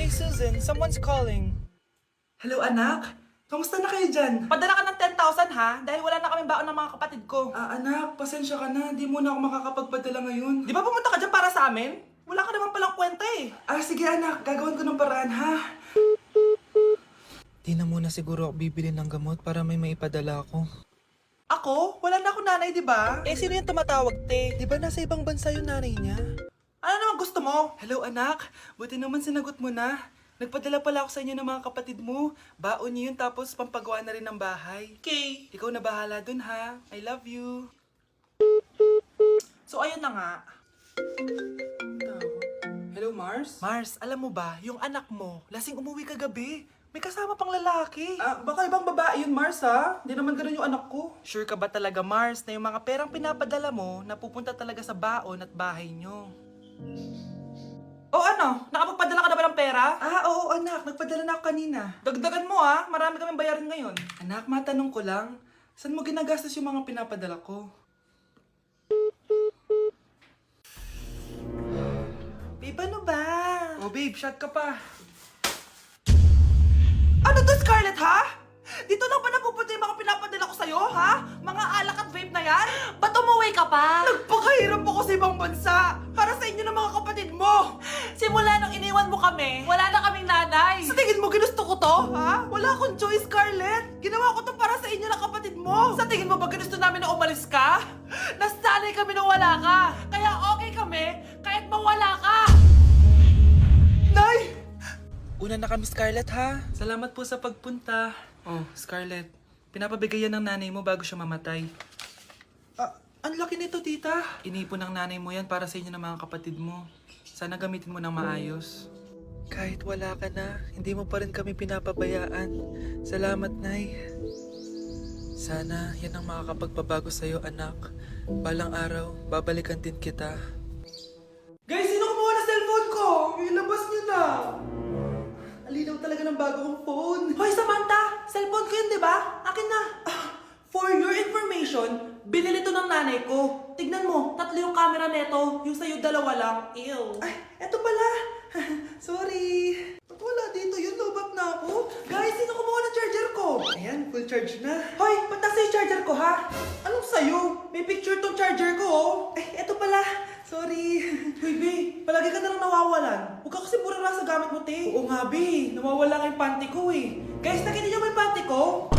Hey Susan, someone's calling. Hello anak, kamusta na kayo dyan? Padala ka ng 10,000 ha, dahil wala na kaming baon ng mga kapatid ko. Anak, pasensya ka na, di mo na ako makakapagpadala ngayon. Di ba pumunta ka dyan para sa amin? Wala ka naman palang kwenta eh. Sige anak, gagawin ko ng paraan ha. Di na muna siguro ako bibili ng gamot para may maipadala ako. Ako? Wala na akong nanay, di ba? Eh, sino yung tumatawag, te? Di ba nasa ibang bansa yung nanay niya? Ano naman gusto mo? Hello anak, buti naman sinagot mo na. Nagpadala pala ako sa inyo ng mga kapatid mo. Baon niyo yun tapos pampagawa na rin ng bahay. Okay. Ikaw na bahala dun ha. I love you. So ayun na nga. Hello Mars? Mars, alam mo ba, yung anak mo, lasing umuwi kagabi. May kasama pang lalaki. Baka ibang babae yun Mars ha. Hindi naman ganun yung anak ko. Sure ka ba talaga, Mars, na yung mga perang pinapadala mo, napupunta talaga sa baon at bahay nyo? O ano? Nakapagpadala ka na ba ng pera? Oo anak, nagpadala na ako kanina. Dagdagan mo ha, marami kaming bayarin ngayon. Anak, matanong ko lang, saan mo ginagastos yung mga pinapadala ko? Babe, ano ba? Oh babe, shot ka pa. Ano to, Scarlett, ha? Dito lang ba napupunta yung mga pinapadala ko sa'yo, ha? Mga alak at vape na yan? Ba't umuwi ka pa? Nagpakahirap ako sa ibang bansa para sa inyo ng mga kapatid mo. Simula nung iniwan mo kami, wala na kaming nanay. Sa tingin mo, ginusto ko to, ha? Wala akong choice, Scarlett. Ginawa ko to para sa inyo ng kapatid mo. Sa tingin mo ba ginusto namin na umalis ka? Nasanay kami na wala ka. Kaya okay kami kahit mawala ka. Nay! Una na kami, Scarlett, ha? Salamat po sa pagpunta. Oh, Scarlett, pinapabigay yan ng nanay mo bago siya mamatay. Ang laki nito, tita. Inipon ng nanay mo yan para sa inyo ng mga kapatid mo. Sana gamitin mo ng maayos. Kahit wala ka na, hindi mo pa rin kami pinapabayaan. Salamat, Nay. Sana yan ang makakapagpabago sa'yo, anak. Balang araw, babalikan din kita. Guys, sino kumuha ng cellphone ko? Ilabas niyo na. Alinaw talaga ng bago kong phone. Hoy, Samantha! Cellphone ko yun, di ba? Akin na. For your information, binili to ng nanay ko. Tignan mo, 3 yung camera neto. Yung sa'yo 2 lang. Ew. Ay, eto pala. Sorry. Ba't wala dito? Yun, lobap na ako. Guys, sino kumuha ng charger ko? Ayan, full charge na. Hoy, ba't nasa yung charger ko, ha? Anong sa'yo? May picture tong charger ko, oh. Ay, eto pala. Sorry. Hoy, be, palagi ka na lang nawawalan. Huwag ka kasi pura sa gamit mo, te. Oo nga, be. Nawawala nga yung panty ko eh. Guys, nakita niyo ba yung panty ko?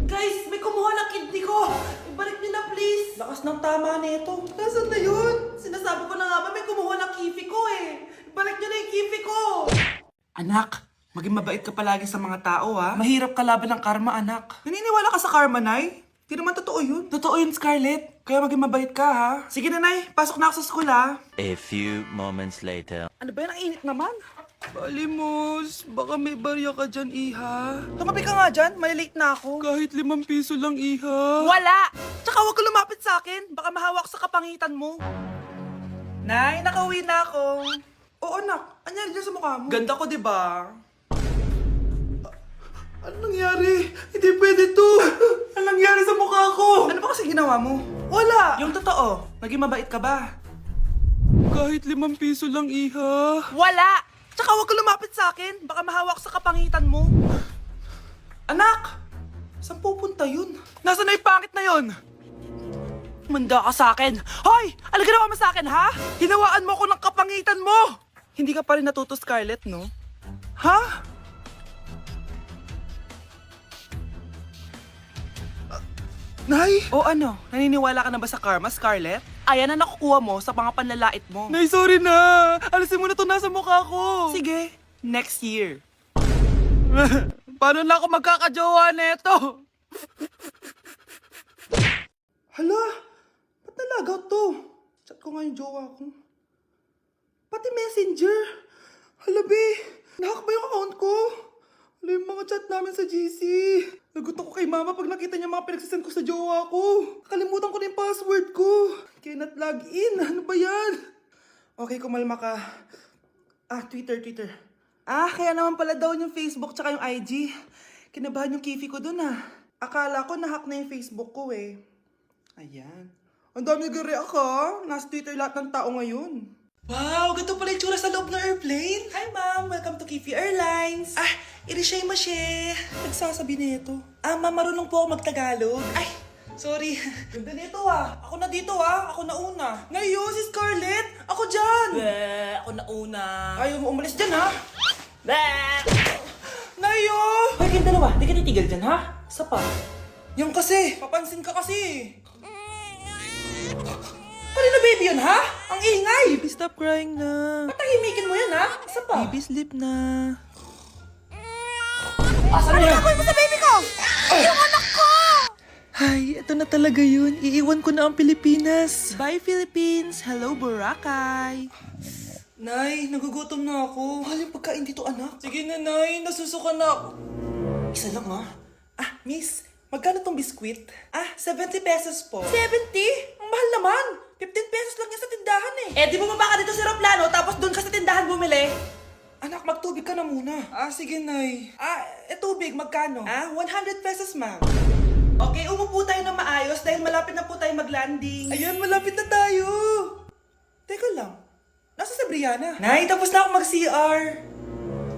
Guys, may kumuha ng kidney ko. Ibalik niyo na, please. Lakas ng tama nito. Nasaan na yun? Sinasabi ko na nga ba, may kumuha ng kifi ko eh. Ibalik niyo na yung kifi ko. Anak, maging mabait ka palagi sa mga tao ha. Mahirap kalaban ng karma, anak. Naniniwala ka sa karma, Nay? Di naman totoo yun. Totoo yun, Scarlett. Kaya maging mabait ka ha. Sige na, Nay. Pasok na ako sa school, ha? A few moments later. Ano ba yan? Ang init naman. Balimos, baka may barya ka dyan, iha. Tumabi ka nga dyan. Malilate na ako. Kahit 5 piso lang, iha. Wala! Tsaka huwag ka lumapit sa akin. Baka mahawak sa kapangitan mo. Nay, nakauwi na ako. Oo, anak. Anyari dyan sa mukha mo? Ganda ko, di ba? Ano nangyari? Hindi pwede to. Ano nangyari sa mukha ko? Ano ba kasi ginawa mo? Wala. Yung totoo, naging mabait ka ba? Kahit 5 piso lang, iha. Wala! Tsaka huwag ka lumapit sa akin. Baka mahawak sa kapangitan mo. Anak! Saan pupunta yun? Nasaan na yung pangit na yun? Manda ka sa akin. Hoy! Ano ginawa mo sa akin, ha? Hinawaan mo ako ng kapangitan mo! Hindi ka pa rin natuto, Scarlett, no? Ha? Nay! O ano? Naniniwala ka na ba sa karma, Scarlett? Ayan na nakukuha mo sa mga panlalait mo. Nay, sorry na. Alisin mo na to nasa mukha ko. Sige, next year. Paano na ako magkakajowa neto? Hala, ba't nalagaw to? Chat ko nga yung jowa ko. Pati messenger. Hala, be, nahack ba yung account ko? Hala, yung mga chat namin sa GC. Nagot ako kay mama pag nakita niya mga pinagsisend ko sa jowa ko. Nakalimutan ko na yung password ko. Cannot log in. Ano ba yan? Okay, kumalma ka. Twitter. Kaya naman pala daw yung Facebook tsaka yung IG. Kinabahan yung kifi ko dun Akala ko nahack na yung Facebook ko eh. Ayan. Ang dami nag-react ha. Nasa Twitter lahat ng tao ngayon. Wow, ganito pala yung tsura sa loob ng airplane. Hi, Ma'am! ma'am. Welcome to Kifi Airlines. Irishay-mashe. Nagsasabi na ito. Ma'am, marunong po ako magtagalog. Ay, sorry. Ganda nito Ako na dito Ako na una. Ngayon, si Scarlett. Ako dyan. Ako na una. Ayaw mo umalis dyan Nayo! Hoy, kayong dalawa. Di ka titigil dyan Isa pa. Yan kasi. Papansin ka kasi. Kanina baby yun Ang ingay. Baby, stop crying na. Patahimikin mo yan Isa pa. Baby, sleep na. Asan mo yan? Mo sa baby ko! Yung anak ko! Hay, ito na talaga yun. Iiwan ko na ang Pilipinas. Bye, Philippines! Hello, Boracay! Nay, nagugutom na ako. Mahal yung pagkain dito, anak. Sige na, Nay. Nasusuka na ako. Isa lang, miss, magkano tong biskwit? 70 pesos po. 70? Ang mahal naman. 15 pesos lang yan sa tindahan di bumaba ka dito sa aeroplano tapos doon ka sa tindahan bumili? Anak, magtubig ka na muna. Sige, Nay. Tubig, magkano? 100 pesos, ma'am. Okay, umupo tayo na maayos dahil malapit na po tayo mag-landing. Ayun, malapit na tayo. Teka lang. Nasa si Brianna? Nay, tapos na ako mag-CR.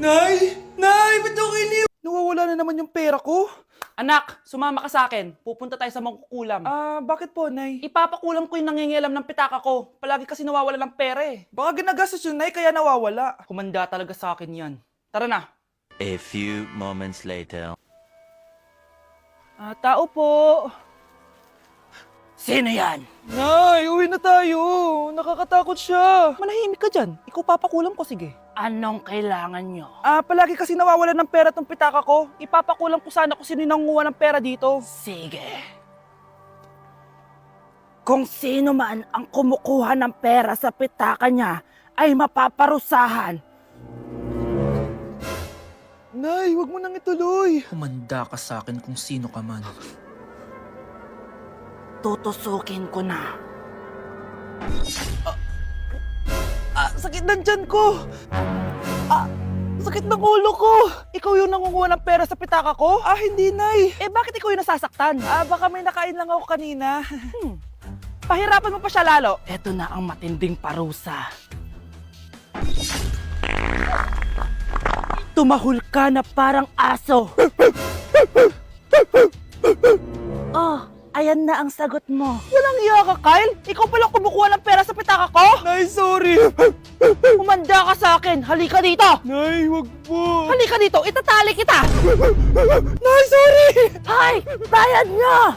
Nay, ba't ako iniwan? Nawawala na naman yung pera ko. Anak, sumama ka sa akin. Pupunta tayo sa mangkukulam. Bakit po, Nay? Ipapakulam ko yung nangingialam ng pitaka ko. Palagi kasi nawawala ng pera Baka ginagastos yun, Nay, kaya nawawala. Kumanda talaga sa akin yan. Tara na. A few moments later. Tao po. Sino yan? Nay, uwi na tayo. Nakakatakot siya. Manahimik ka dyan. Ikaw papakulam ko, sige. Anong kailangan nyo? Palagi kasi nawawala ng pera tong pitaka ko. Ipapakulam ko sana kung sino yung nanguha ng pera dito. Sige. Kung sino man ang kumukuha ng pera sa pitaka niya ay mapaparusahan. Nay, wag mo nang ituloy. Humanda ka sa akin kung sino ka man. Tutusukin ko na. Sakit ng tiyan ko. Sakit ng ulo ko. Ikaw yung nangunguha ng pera sa pitaka ko? Hindi, Nay. Bakit ikaw yung nasasaktan? Baka may nakain lang ako kanina. Pahirapan mo pa siya lalo. Ito na ang matinding parusa. Tumahol ka na parang aso. Ayan na ang sagot mo. Walang iya ka, Kyle. Ikaw pala kumukuha ng pera sa pitaka ko? Nay, sorry. Humanda ka sa akin. Halika dito. Nay, wag po. Halika dito. Itatali kita. Nay, sorry. Hay! Bayad nyo!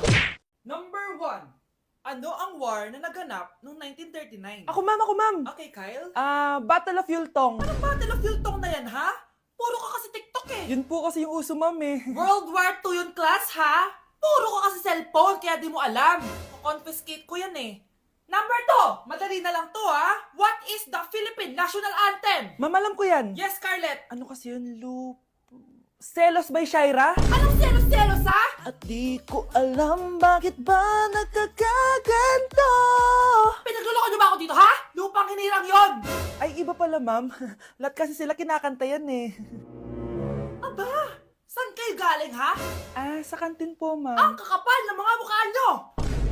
Number 1. Ano ang war na naganap noong 1939? Ako, ma'am. Okay, Kyle. Battle of Yultong. Anong Battle of Yultong na yan, Puro ka kasi TikTok Yun po kasi yung uso, ma'am World War II yun, class, Puro ka kasi cellphone, kaya di mo alam. Confiscate ko yan Number 2, madali na lang to, What is the Philippine National Anthem? Ma'am, alam ko yan. Yes, Scarlett. Ano kasi yun, Selos by Shaira? Anong selos-selos, At di ko alam bakit ba nagkakaganto. Pinagluloko niyo ba ako dito, Lupang hinirang yon. Ay, iba pala, ma'am. Lahat kasi sila kinakanta yan Aba, saan kayo galing, Sa kantin po, ma'am. Ang kakapal ng mga mukha nyo!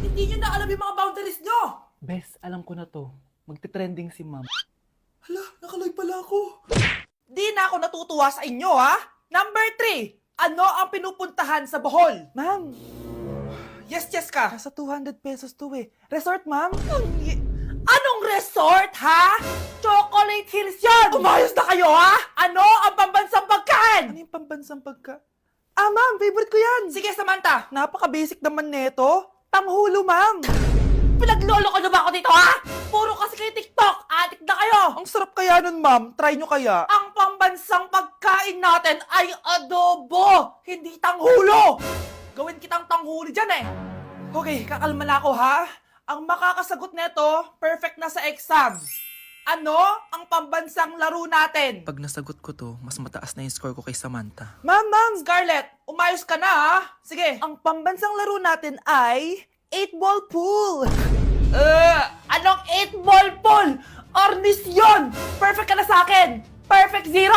Hindi nyo na alam yung mga boundaries nyo! Bes, alam ko na to. Magte-trending si ma'am. Hala, nakalive pala ako. Di na ako natutuwa sa inyo, Number 3, ano ang pinupuntahan sa Bohol? Ma'am, Yes ka. nasa 200 pesos to Resort, ma'am? Anong resort, Chocolate Hills yun! Umayos na kayo, Ano ang pambansang pagkain? Ano yung pambansang pagka... ma'am, favorite ko yan. Sige, Samantha. Napaka-basic naman neto. Tanghulo, ma'am. Pinaglolo ko na ba ako dito, Puro kasi kayo TikTok. Adik na kayo. Ang sarap kaya nun, ma'am. Try nyo kaya. Ang pambansang pagkain natin ay adobo, hindi tanghulo. Gawin kitang tanghuli dyan Okay, kakalma na ako Ang makakasagot nito, perfect na sa exam. Ano ang pambansang laro natin? Pag nasagot ko to, mas mataas na yung score ko kay Samantha. Ma'am. Scarlett, umayos ka na Sige. Ang pambansang laro natin ay 8-ball pool. Anong 8-ball pool? Ornis yun! Perfect ka na sa akin! Perfect 0!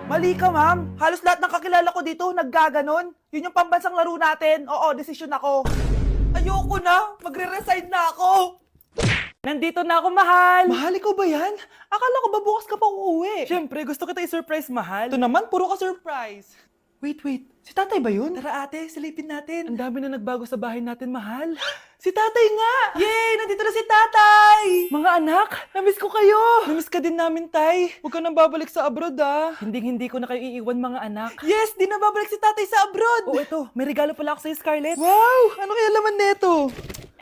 Mali ka, ma'am. Halos lahat ng kakilala ko dito naggaganon. Yun yung pambansang laro natin. Oo, desisyon ako. Ayoko na! Magre-resign na ako! Nandito na ako, mahal! Mahal, ikaw ba yan? Akala ko ba bukas ka pa uuwi? Siyempre, gusto kita i-surprise, mahal. Ito naman, puro ka surprise. Wait. Si tatay ba yun? Tara ate, silipin natin. Ang dami na nagbago sa bahay natin, mahal. Si tatay nga! Yay! Nandito na si tatay! Mga anak, namiss ko kayo! Namiss ka din namin, tay. Huwag ka nang babalik sa abroad, ah. Hindi ko na kayo iiwan, mga anak. Yes! Di na babalik si tatay sa abroad! Oh, ito. May regalo pala ako sa'yo, Scarlett. Wow! Ano kaya laman neto?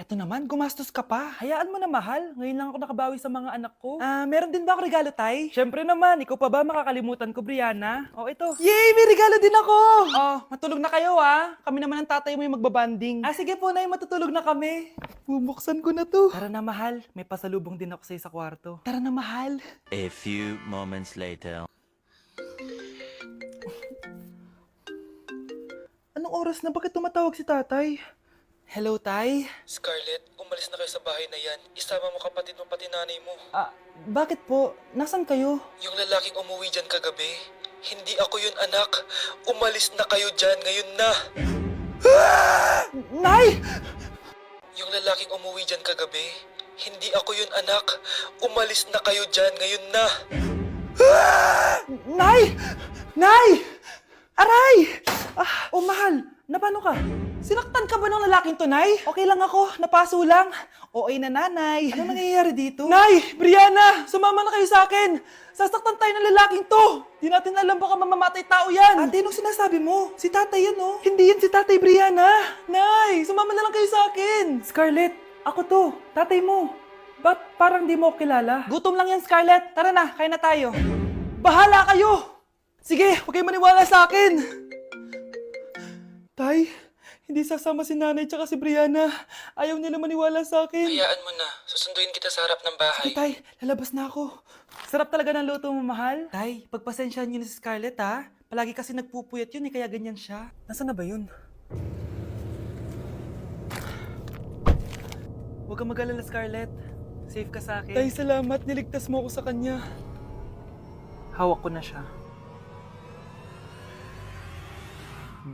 Eto naman, gumastos ka pa. Hayaan mo na, mahal. Ngayon lang ako nakabawi sa mga anak ko. Meron din ba ako regalo, tay? Siyempre naman. Ikaw pa ba makakalimutan ko, Brianna? Oh, ito. Yay! May regalo din ako! Oh, matulog na kayo, ah. Kami naman ang tatay mo yung magbabanding. Sige po, nay. Matutulog na kami. Bubuksan ko na to. Tara na, mahal. May pasalubong din ako sa'yo sa kwarto. Tara na, mahal. A few moments later. Anong oras na? Bakit tumatawag si tatay? Hello, tay? Scarlett, umalis na kayo sa bahay na yan. Isama mo kapatid mo pati nanay mo. Bakit po? Nasaan kayo? Yung lalaking umuwi dyan kagabi, hindi ako yun anak. Umalis na kayo dyan ngayon na. Nay! Yung lalaking umuwi dyan kagabi, hindi ako yun anak. Umalis na kayo dyan ngayon na. Nay! Nay! Aray! Oh, mahal. Napano ka? Sinaktan ka ba ng lalaking to, Nay? Okay lang ako. Napaso lang. Okay na, nanay. Ano nangyayari dito? Nay! Brianna! Sumama na kayo sa akin! Sasaktan tayo ng lalaking to! Di natin alam baka mamamatay tao yan! Ate, anong sinasabi mo? Si tatay yan, oh. Hindi yan si tatay, Brianna! Nay! Sumama na lang kayo sa akin! Scarlett, ako to. Tatay mo. Ba't parang di mo ako kilala? Gutom lang yan, Scarlett. Tara na, kain na tayo. Bahala kayo! Sige, huwag kayo maniwala sa akin! Tay, hindi sasama si nanay tsaka si Brianna. Ayaw nila maniwala sa akin. Hayaan mo na. Susunduin kita sa harap ng bahay. Sige, tay, lalabas na ako. Sarap talaga ng luto mo, mahal. Tay, pagpasensyahan niyo na si Scarlett, ha? Palagi kasi nagpupuyat yun, kaya ganyan siya. Nasaan na ba yun? Huwag kang mag-alala, Scarlett. Safe ka sa akin. Tay, salamat. Niligtas mo ako sa kanya. Hawak ko na siya.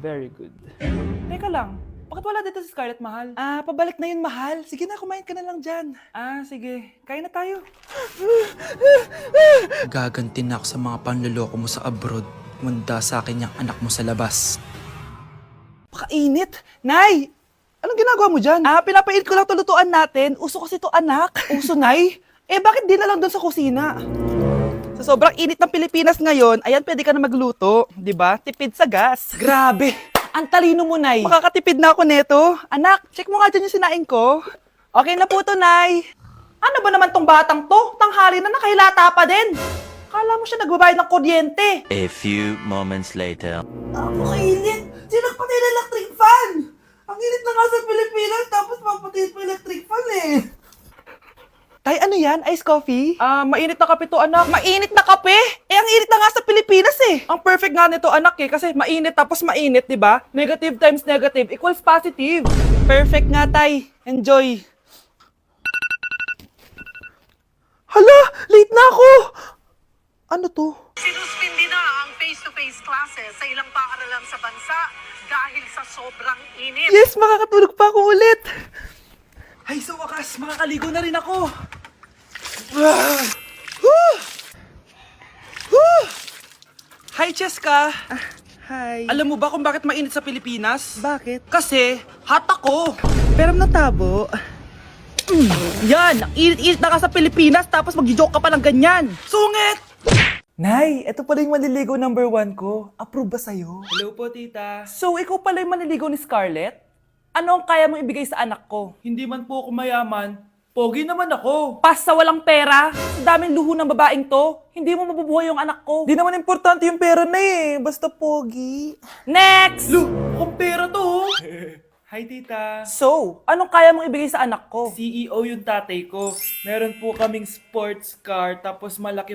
Very good. Teka lang, bakit wala dito si Scarlett, mahal? Pabalik na yun, mahal. Sige na, kumain ka na lang dyan. Sige. Kain na tayo. Gaganti na ako sa mga panluloko mo sa abroad. Munda sa akin yung anak mo sa labas. Pakainit. Nay! Anong ginagawa mo dyan? Pinapainit ko lang tulutuan natin. Uso kasi to, anak. Uso, Nay? Bakit di na lang doon sa kusina? Sa sobrang init ng Pilipinas ngayon, ayan, pwede ka na magluto. Di ba? Tipid sa gas. Grabe! Ang talino mo, Nay. Makakatipid na ako neto. Anak, check mo nga dyan yung sinaing ko. Okay na po to, Nay. Ano ba naman tong batang to? Tanghali na nakahilata pa din. Kala mo siya nagbabayad ng kuryente. A few moments later. Napakainit! Sinakpatay na electric fan! Ang init na nga sa Pilipinas, tapos papatayin pa electric fan eh. Tay, ano yan? Ice coffee? Mainit na kape to, anak. Mainit na kape? Ang init na nga sa Pilipinas eh. Ang perfect nga nito, anak eh. Kasi mainit tapos mainit, di ba? Negative times negative equals positive. Perfect nga, tay. Enjoy. Hala! Late na ako! Ano to? Sinuspindi na ang face-to-face classes sa ilang paaralan sa bansa dahil sa sobrang init. Yes! Makakatulog pa ako ulit! Ay, sa wakas, makakaligo na rin ako. Hi, Cheska. Hi. Alam mo ba kung bakit mainit sa Pilipinas? Bakit? Kasi, hot ako. Pero natabo. Yan, ang init-init na ka sa Pilipinas tapos mag-joke ka pa ng ganyan. Sungit! Nay, ito pala yung maliligo number 1 ko. Approve ba sa'yo? Hello po, tita. So, ikaw pala yung maliligo ni Scarlett? Ano ang kaya mong ibigay sa anak ko? Hindi man po ako mayaman. Pogi naman ako. Pas sa walang pera. Sa daming luho ng babaeng to. Hindi mo mabubuhay yung anak ko. Di naman importante yung pera na eh. Basta pogi. Next! Kung pera to. Hi, tita. So, anong kaya mong ibigay sa anak ko? CEO yung tatay ko. Meron po kaming sports car, tapos malaki